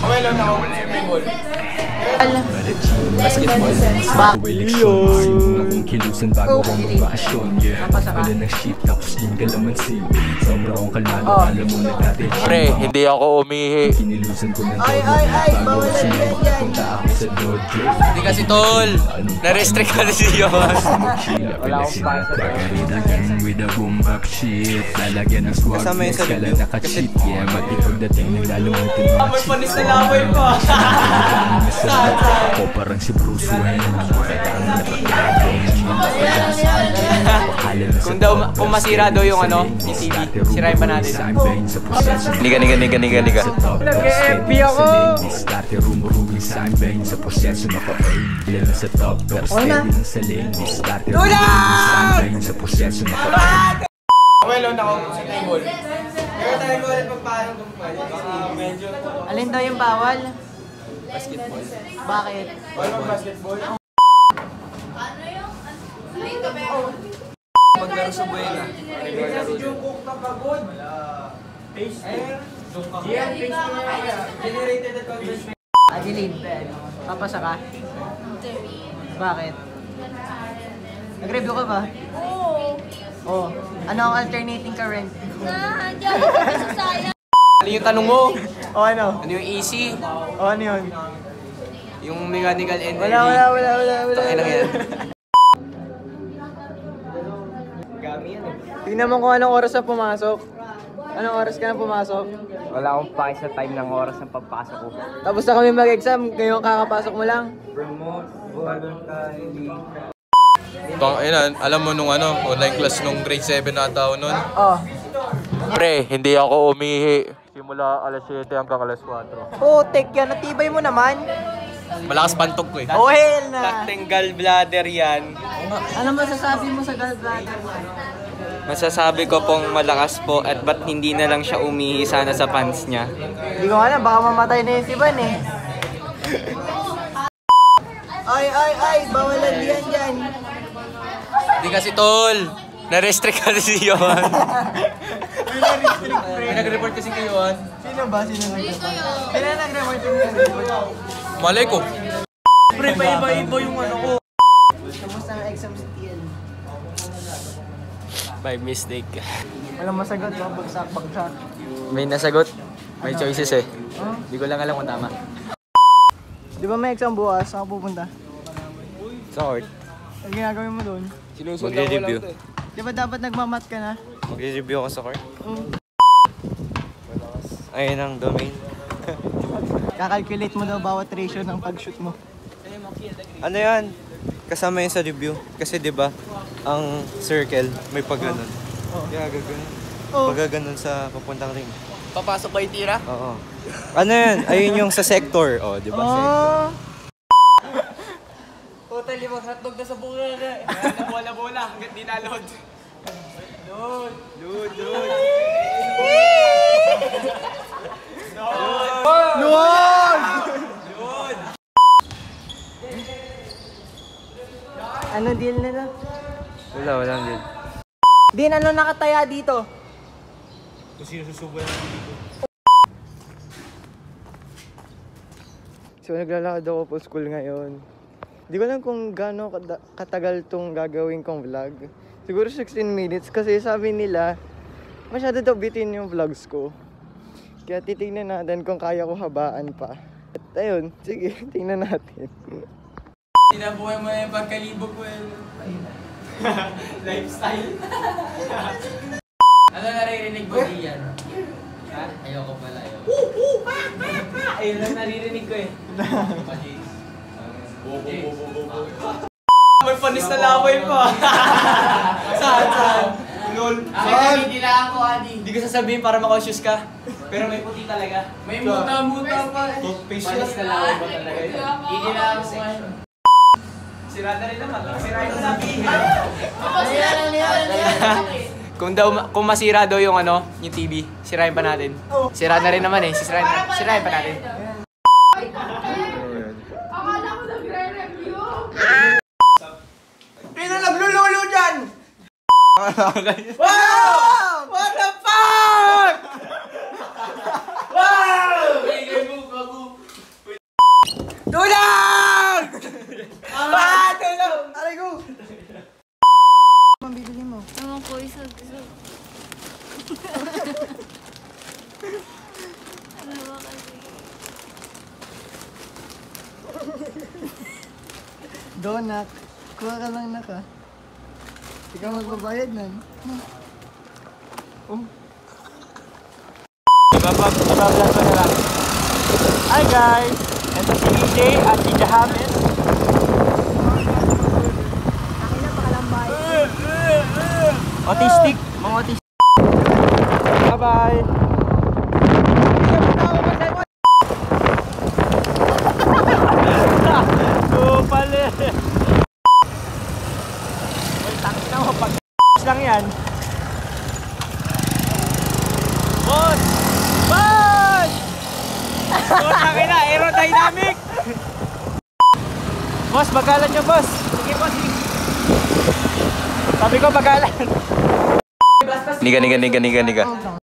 Okay lang ako sa Bicol. Basketball. Bakilyon. Kilusan bago akong magbakasyon. Wala ng shit tapos yung kalamansi. Sobra akong kalmado, alam mo na dati. Pre, hindi ako umihi. Kinilusan ko ng todo bago ako sumabot na punta ako sa dojo. Hindi kasi tol, na-restrict kasi yun. Wala akong pagkakaridagan with a boom bap shit. Lalagyan ng swag flex ka lang naka-cheat. Yeah, mati pagdating naglalumutin mga May panis na laway pa. Ako parang si Bruce Wayne. Kung masira daw yung ano, yung TV, sirain pa natin. Niga. Nag-FB ako! Dati rumurugin sa akin bahin sa proseso na pa-earn. Ilan sa top, pero steady lang sa lane. Dati rumurugin sa akin bahin sa proseso na pa-earn. Okay lang ako sa table. Kaya tayo ko ulit magpaano kung pwede. Baka medyo... Alin daw yung bawal? Basketball. Bakit? Bawal mag-basketball? Maglaro sa buena. Jungkook na pagod. Face air. Yan, face air. Generated at conversation. Adeline, papasa ka? Bakit? Nag-review ka ba? Oo. Oo. Ano ang alternating current? Hindi ako sa sayang. Ano yung tanong mo? O ano? Ano yung easy? O ano yun? Yung mechanical energy? Wala. Takay lang yan. Tingnan mo kung anong oras na pumasok. Anong oras ka na pumasok? Wala akong pake sa time ng oras ng pagpasok ko. Tapos na kami mag-exam, ngayon kakapasok mo lang. Promote, voluntarily. Alam mo nung online class nung grade 7 na tao nun? Oh. Pre, hindi ako umihi. Simula alas 7 hanggang alas 4. Oh, take yan. Natibay mo naman. Malakas pantog ko eh. Oh, hell na. Dating gallbladder yan. Ano masasabi mo sa gallbladder? Masasabi ko pong malakas po at ba't hindi na lang siya umihi sana sa pants niya. Hindi ko alam, baka mamatay na yung siban eh. Ay, bawalan yan dyan. Hindi kasi tol, na-restrict kasi yun. May nag-report kasi kayo yun. Sino ba? Sino nag-report? Sino nag-report yung nag-report? Malay ko. Pre, iba-iba yung ano ko. Kamusta ang exam sa TL? By mistake. Walang masagot, bagsak. May nasagot. May choices eh. Hindi ko lang alam kung tama. Di ba may exam bukas? Saan ka pupunta? Sa court. Ang ginagawin mo doon? Magre-review. Di ba dapat nagmamat ka na? Magre-review ako sa court. Oo. Ayun ang domain. Kakalculate mo daw bawat ratio ng pag-shoot mo. Ano yan? Kasama yun sa review. Kasi diba, ang circle may pag-ganon. Kaya gaganon. Pag-ganon sa papuntang ring. Papasok ba yung tira? Oo. Ano yan? Ayun yung sa sector. Oh, diba? Sector. Total, yung hotdog na sa bunga na. Bola-bola hanggang di nalod. Load. Ano deal nila? Walang din. Din, ano nakataya dito? Kung sino susubo lang dito. So naglalakad ako po school ngayon. Hindi ko alam kung gaano katagal tong gagawin kong vlog. Siguro 16 minutes kasi sabi nila masyado daw bitin yung vlogs ko. Kaya titignan natin kung kaya ko habaan pa. At ayun, sige, tingnan natin. Sinabuhay mo yung pagkalibog mo yung lifestyle. Ano naririnig mo diyan? Ha? Ayoko pala. Ayun lang naririnig ko eh. May panis na laway pa. Saan? Lol. Hindi lang ako, Adi. Hindi ko sasabihin para makonscious ka. Pero may puti talaga. May muta-muta pa. Panis na laway ba talaga yun? Hindi lang ako. Sira na rin naman. Sira yung sabihin. Kung masira daw yung yung TV, sirain pa natin. Sira na rin naman eh. Sirain pa natin. Akala ko nagre-review. Sino naglululo dyan? Wow! What the fuck? Wow! Ano ba kasi? Donut. Kuha ka lang na ka. Ikaw magbabayad nun. Oh. Ibablog ko na lang. Hi guys! Ito si EJ at si Jahamis. Akin na pakalambay. Autistic, mga autistic. Bye-bye! Kupal eh! Uy, takit na mo, pag lang yan. Boss! Boss! Boss, akin na, aerodynamic! Boss, bagalan nyo, boss! Sige, boss! Sabi ko, bagalan! Niga.